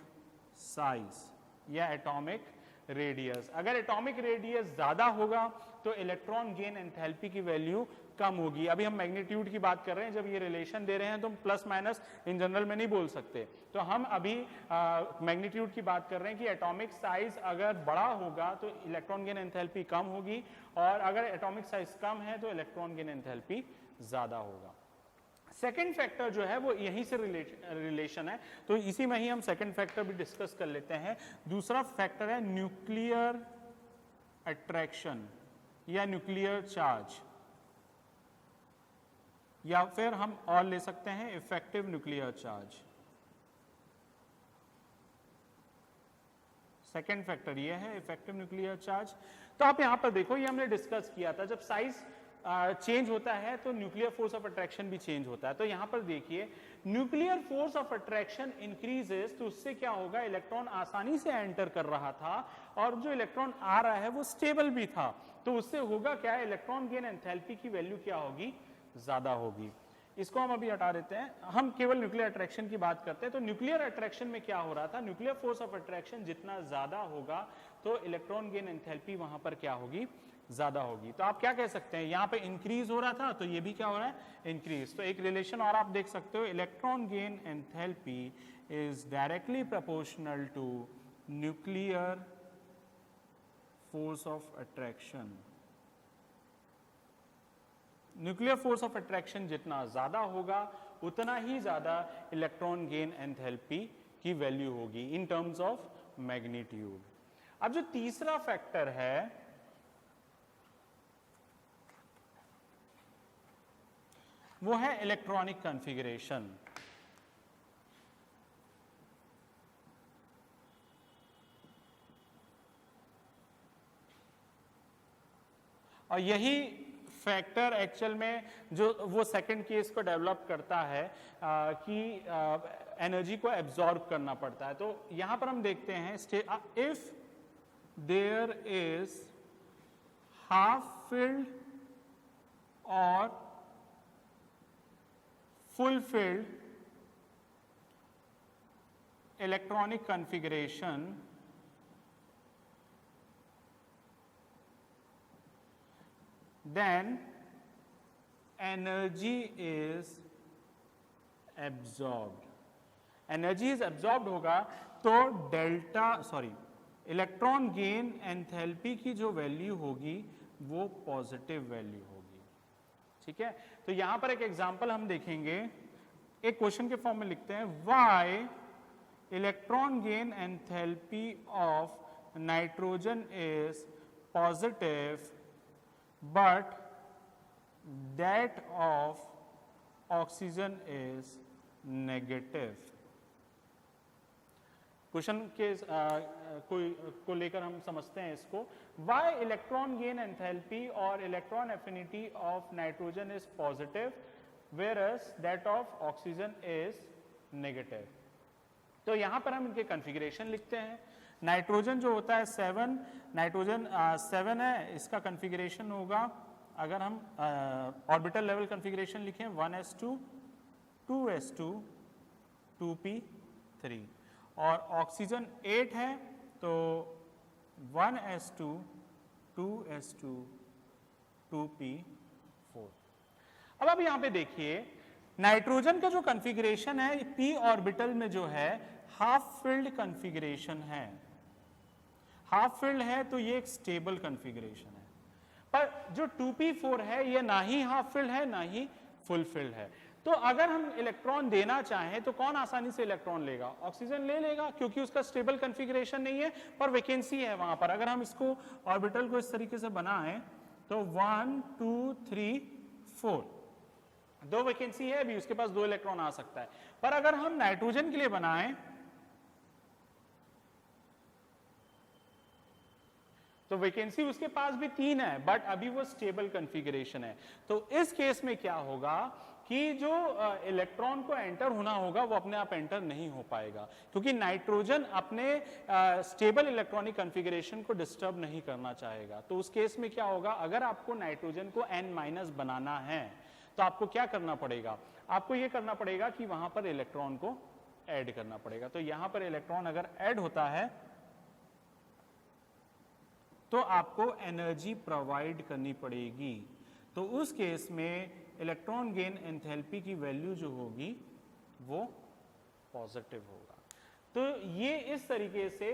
size या एटॉमिक रेडियस। अगर एटॉमिक रेडियस ज्यादा होगा तो इलेक्ट्रॉन गेन एंथैल्पी की वैल्यू कम होगी। अभी हम मैग्नीट्यूड की बात कर रहे हैं, जब ये रिलेशन दे रहे हैं तो हम प्लस माइनस इन जनरल में नहीं बोल सकते, तो हम अभी मैग्नीट्यूड की बात कर रहे हैं कि एटॉमिक साइज अगर बड़ा होगा तो इलेक्ट्रॉन गेन एंथैल्पी कम होगी, और अगर एटॉमिक साइज कम है तो इलेक्ट्रॉन गेन एंथैल्पी ज्यादा होगा। सेकेंड फैक्टर जो है वो यहीं से रिलेशन है, तो इसी में ही हम सेकेंड फैक्टर भी डिस्कस कर लेते हैं। दूसरा फैक्टर है न्यूक्लियर अट्रैक्शन या न्यूक्लियर चार्ज, या फिर हम और ले सकते हैं effective nuclear charge. Second factor ये है इफेक्टिव न्यूक्लियर चार्ज। तो आप यहां पर देखो, ये हमने डिस्कस किया था, जब साइज चेंज होता है तो न्यूक्लियर फोर्स ऑफ अट्रैक्शन भी चेंज होता है। तो यहां पर देखिए nuclear force of attraction increases, तो उससे क्या होगा, इलेक्ट्रॉन आसानी से एंटर कर रहा था और जो इलेक्ट्रॉन आ रहा है वो स्टेबल भी था, तो उससे होगा क्या, इलेक्ट्रॉन गेन एंथैल्पी की वैल्यू क्या होगी, ज्यादा होगी। इसको हम अभी हटा देते हैं, हम केवल न्यूक्लियर अट्रैक्शन की बात करते हैं। तो न्यूक्लियर अट्रैक्शन में क्या हो रहा था, न्यूक्लियर फोर्स ऑफ अट्रैक्शन जितना ज्यादा होगा तो इलेक्ट्रॉन गेन एंथैल्पी वहां पर क्या होगी, ज्यादा होगी। तो आप क्या कह सकते हैं, यहां पे इंक्रीज हो रहा था तो ये भी क्या हो रहा है, इंक्रीज। तो एक रिलेशन और आप देख सकते हो, electron gain enthalpy is directly proportional to nuclear force of attraction. Nuclear force of attraction जितना ज्यादा होगा उतना ही ज्यादा इलेक्ट्रॉन गेन एंथैल्पी की वैल्यू होगी इन टर्म्स ऑफ मैग्नीट्यूड। अब जो तीसरा फैक्टर है वो है इलेक्ट्रॉनिक कॉन्फ़िगरेशन। और यही फैक्टर एक्चुअल में जो वो सेकंड केस को डेवलप करता है कि एनर्जी को एब्जॉर्ब करना पड़ता है। तो यहां पर हम देखते हैं, if there is half filled or full filled electronic configuration, then energy is absorbed। Energy is absorbed होगा तो इलेक्ट्रॉन गेन एंथैल्पी की जो वैल्यू होगी वो पॉजिटिव वैल्यू होगी। ठीक है, तो यहां पर एक एग्जांपल हम देखेंगे, एक क्वेश्चन के फॉर्म में लिखते हैं, why electron gain enthalpy of nitrogen is positive but that of oxygen is negative। Question के को लेकर हम समझते हैं इसको, why electron gain enthalpy और electron affinity of nitrogen is positive whereas that of oxygen is negative। तो यहां पर हम इनके कॉन्फ़िगरेशन लिखते हैं। नाइट्रोजन जो होता है 7, नाइट्रोजन 7 है, इसका कॉन्फ़िगरेशन होगा, अगर हम ऑर्बिटल लेवल कॉन्फ़िगरेशन लिखें 1s2 2s2 2p3, और ऑक्सीजन 8 है तो 1s2 2s2 2p4। अब आप यहां पे देखिए नाइट्रोजन का जो कॉन्फ़िगरेशन है p ऑर्बिटल में जो है हाफ फिल्ड कॉन्फ़िगरेशन है, हाफ फिल्ड है तो ये एक स्टेबल कॉन्फ़िगरेशन है। पर जो 2p4 है ये ना ही हाफ फिल्ड है ना ही फुल फिल्ड है। तो अगर हम इलेक्ट्रॉन देना चाहें तो कौन आसानी से इलेक्ट्रॉन लेगा? ऑक्सीजन ले लेगा, क्योंकि उसका स्टेबल कॉन्फ़िगरेशन नहीं है पर वैकेंसी है वहां पर। अगर हम इसको ऑर्बिटल को इस तरीके से बनाएं तो 1 2 3 4 दो वैकेंसी है, अभी उसके पास 2 इलेक्ट्रॉन आ सकता है। पर अगर हम नाइट्रोजन के लिए बनाएं तो वैकेंसी उसके पास भी 3 है, बट अभी वो स्टेबल कॉन्फ़िगरेशन है। तो इस केस में क्या होगा कि जो इलेक्ट्रॉन को एंटर होना होगा वो अपने आप एंटर नहीं हो पाएगा, क्योंकि नाइट्रोजन अपने स्टेबल इलेक्ट्रॉनिक कॉन्फ़िगरेशन को डिस्टर्ब नहीं करना चाहेगा। तो उस केस में क्या होगा, अगर आपको नाइट्रोजन को n- बनाना है तो आपको क्या करना पड़ेगा? आपको ये करना पड़ेगा कि वहां पर इलेक्ट्रॉन को ऐड करना पड़ेगा। तो यहां पर इलेक्ट्रॉन अगर ऐड होता है तो आपको एनर्जी प्रोवाइड करनी पड़ेगी। तो उस केस में इलेक्ट्रॉन गेन एंथैल्पी की वैल्यू जो होगी वो पॉजिटिव होगा। तो ये इस तरीके से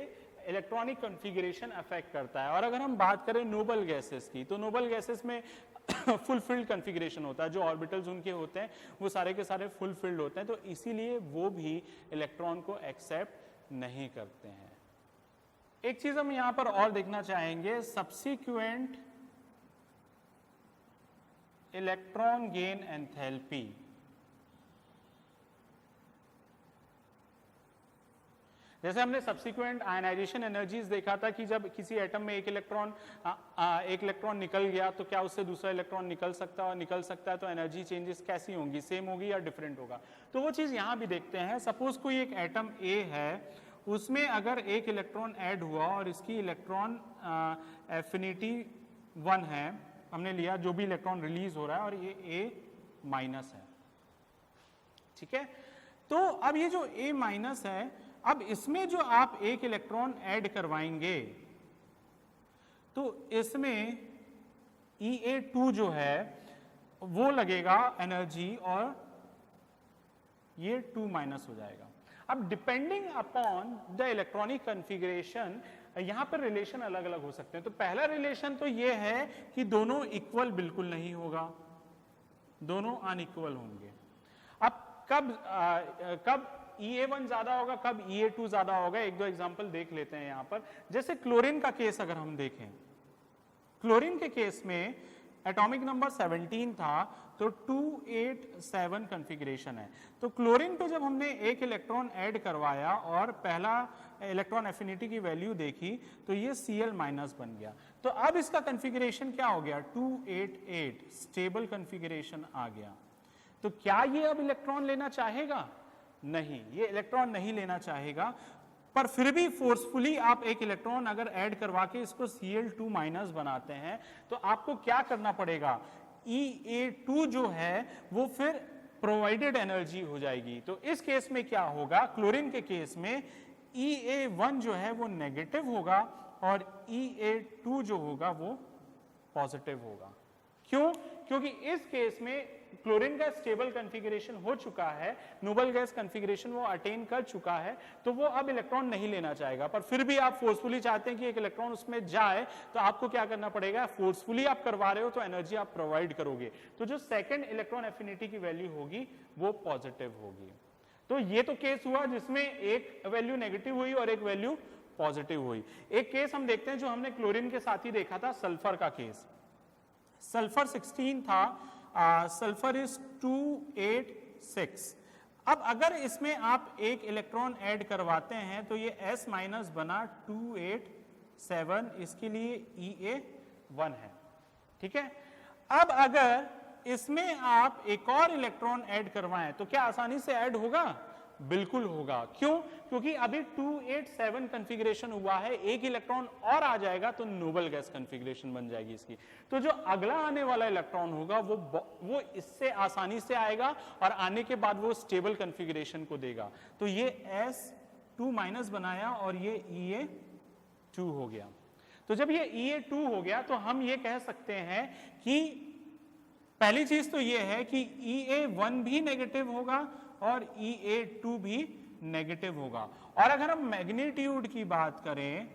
इलेक्ट्रॉनिक कॉन्फ़िगरेशन अफेक्ट करता है। और अगर हम बात करें नोबल गैसेस की, तो नोबल गैसेस में फुलफिल्ड कॉन्फ़िगरेशन होता है, जो ऑर्बिटल्स उनके होते हैं वो सारे के सारे फुलफिल्ड होते हैं, तो इसीलिए वो भी इलेक्ट्रॉन को एक्सेप्ट नहीं करते हैं। एक चीज हम यहां पर और देखना चाहेंगे, सब्सिक्वेंट इलेक्ट्रॉन गेन एंथैल्पी। जैसे हमने सब्सिक्वेंट आयनाइजेशन एनर्जीज देखा था कि जब किसी एटम में एक इलेक्ट्रॉन निकल गया तो क्या उससे दूसरा इलेक्ट्रॉन निकल सकता है, और निकल सकता है तो एनर्जी चेंजेस कैसी होंगी, सेम होगी या डिफरेंट होगा। तो वो चीज यहां भी देखते हैं। सपोज कोई एक एटम ए है, उसमें अगर एक इलेक्ट्रॉन ऐड हुआ और इसकी इलेक्ट्रॉन एफिनिटी 1 है, हमने लिया जो भी इलेक्ट्रॉन रिलीज हो रहा है, और ये A- है, ठीक है। तो अब ये जो A- है, अब इसमें जो आप एक इलेक्ट्रॉन ऐड करवाएंगे तो इसमें EA2 जो है वो लगेगा एनर्जी और ये 2- हो जाएगा। अब depending upon the electronic configuration यहां पर रिलेशन अलग अलग हो सकते हैं। तो पहला रिलेशन तो ये है कि दोनों इक्वल बिल्कुल नहीं होगा, दोनों अनइक्वल होंगे। अब कब EA1 ज्यादा होगा, कब EA2 ज्यादा होगा, एक दो एग्जांपल देख लेते हैं यहां पर। जैसे क्लोरीन का केस अगर हम देखें, क्लोरीन के केस में एटॉमिक नंबर 17 था तो 287 कॉन्फ़िगरेशन है। तो क्लोरीन पे जब हमने एक इलेक्ट्रॉन ऐड करवाया और पहला इलेक्ट्रॉन एफिनिटी की वैल्यू देखी तो ये Cl- बन गया। तो अब इसका कॉन्फ़िगरेशन क्या हो गया, 288 स्टेबल कॉन्फ़िगरेशन आ गया। तो क्या ये अब इलेक्ट्रॉन लेना चाहेगा? नहीं, ये इलेक्ट्रॉन नहीं लेना चाहेगा। पर फिर भी फोर्सफुली आप एक इलेक्ट्रॉन अगर ऐड करवा के इसको Cl2- बनाते हैं तो आपको क्या करना पड़ेगा, EA2 जो है वो फिर प्रोवाइडेड एनर्जी हो जाएगी। तो इस केस में क्या होगा, क्लोरीन के केस में EA1 जो है वो नेगेटिव होगा और EA2 जो होगा वो पॉजिटिव होगा। क्यों? क्योंकि इस केस में क्लोरीन का स्टेबल कॉन्फ़िगरेशन हो चुका है, नोबल गैस कॉन्फ़िगरेशन वो अटेन कर चुका है, तो वो अब इलेक्ट्रॉन नहीं लेना चाहेगा। पर फिर भी आप फोर्सफुली चाहते हैं कि एक इलेक्ट्रॉन उसमें जाए, तो आपको क्या करना पड़ेगा, फोर्सफुली आप करवा रहे हो तो एनर्जी आप प्रोवाइड करोगे। तो जो सेकंड इलेक्ट्रॉन एफिनिटी की वैल्यू होगी वो पॉजिटिव होगी। तो ये तो केस हुआ जिसमें एक वैल्यू नेगेटिव हुई और एक वैल्यू पॉजिटिव हुई। एक केस हम देखते हैं जो हमने क्लोरीन के साथ ही देखा था, सल्फर का केस। सल्फर 16 था, सल्फर इज 286। अब अगर इसमें आप एक इलेक्ट्रॉन ऐड करवाते हैं तो ये S- बना 287, इसके लिए EA1 है, ठीक है। अब अगर इसमें आप एक और इलेक्ट्रॉन ऐड करवाएं तो क्या आसानी से ऐड होगा? बिल्कुल होगा। क्यों? क्योंकि अभी 287 कॉन्फ़िगरेशन हुआ है, एक इलेक्ट्रॉन और आ जाएगा तो नोबल गैस कॉन्फ़िगरेशन बन जाएगी इसकी। तो जो अगला आने वाला इलेक्ट्रॉन होगा वो इससे आसानी से आएगा और आने के बाद वो स्टेबल कॉन्फ़िगरेशन को देगा। तो ये S2- बनाया और ये Ea2 हो गया। तो जब ये Ea2 हो गया तो हम ये कह सकते हैं कि पहली चीज तो ये है कि Ea1 भी नेगेटिव होगा और Ea2 भी नेगेटिव होगा। और अगर हम मैग्नीट्यूड की बात करें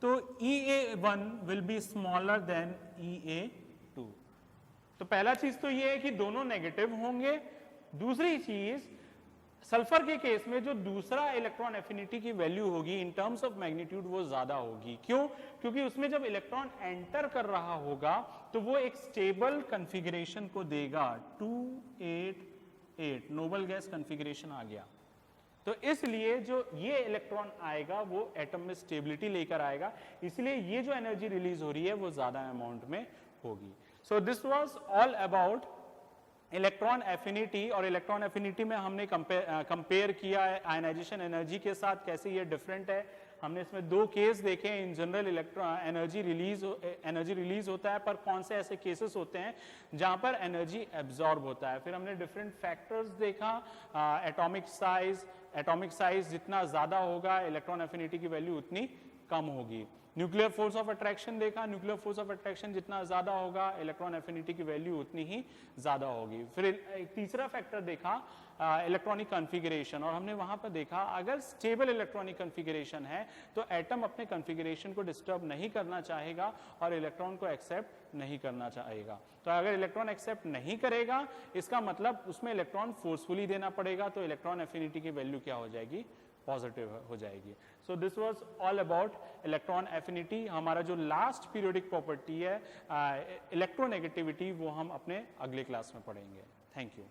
तो Ea1 will be smaller than Ea2। तो पहला चीज तो ये है कि दोनों नेगेटिव होंगे। दूसरी चीज, सल्फर के केस में जो दूसरा इलेक्ट्रॉन एफिनिटी की वैल्यू होगी इन टर्म्स ऑफ मैग्नीट्यूड वो ज्यादा होगी। क्यों? क्योंकि उसमें जब इलेक्ट्रॉन एंटर कर रहा होगा तो वो एक स्टेबल कॉन्फ़िगरेशन को देगा। 288 नोबल गैस कॉन्फ़िगरेशन आ गया। तो इसलिए जो ये इलेक्ट्रॉन आएगा वो एटम में स्टेबिलिटी लेकर आएगा, इसलिए ये जो एनर्जी रिलीज हो रही है वो ज्यादा अमाउंट में होगी। So this was all about electron affinity. और इलेक्ट्रॉन एफिनिटी में हमने कंपेयर किया है आयनाइजेशन एनर्जी के साथ, कैसे ये डिफरेंट है। हमने इसमें दो केस देखे हैं। In general electron energy release होता है, पर कौन से ऐसे केसेस होते हैं जहां पर एनर्जी एब्जॉर्ब होता है। फिर हमने डिफरेंट फैक्टर्स देखा, एटॉमिक साइज जितना ज्यादा होगा इलेक्ट्रॉन एफिनिटी की वैल्यू उतनी कम होगी। न्यूक्लियर फोर्स ऑफ अट्रैक्शन देखा, न्यूक्लियर फोर्स ऑफ अट्रैक्शन जितना ज्यादा होगा इलेक्ट्रॉन एफिनिटी की वैल्यू उतनी ही ज्यादा होगी। फिर एक तीसरा फैक्टर देखा इलेक्ट्रॉनिक कॉन्फ़िगरेशन, और हमने वहां पर देखा अगर स्टेबल इलेक्ट्रॉनिक कॉन्फ़िगरेशन है तो एटम अपने कॉन्फ़िगरेशन को डिस्टर्ब नहीं करना चाहेगा और इलेक्ट्रॉन को एक्सेप्ट नहीं करना चाहेगा। तो अगर इलेक्ट्रॉन एक्सेप्ट नहीं करेगा इसका मतलब उसमें इलेक्ट्रॉन फोर्सफुली देना पड़ेगा, तो इलेक्ट्रॉन एफिनिटी की वैल्यू क्या हो जाएगी? पॉजिटिव हो जाएगी। So this was all about electron affinity. हमारा जो लास्ट पीरियोडिक प्रॉपर्टी है इलेक्ट्रोनेगेटिविटी, वो हम अपने अगले क्लास में पढ़ेंगे। Thank you.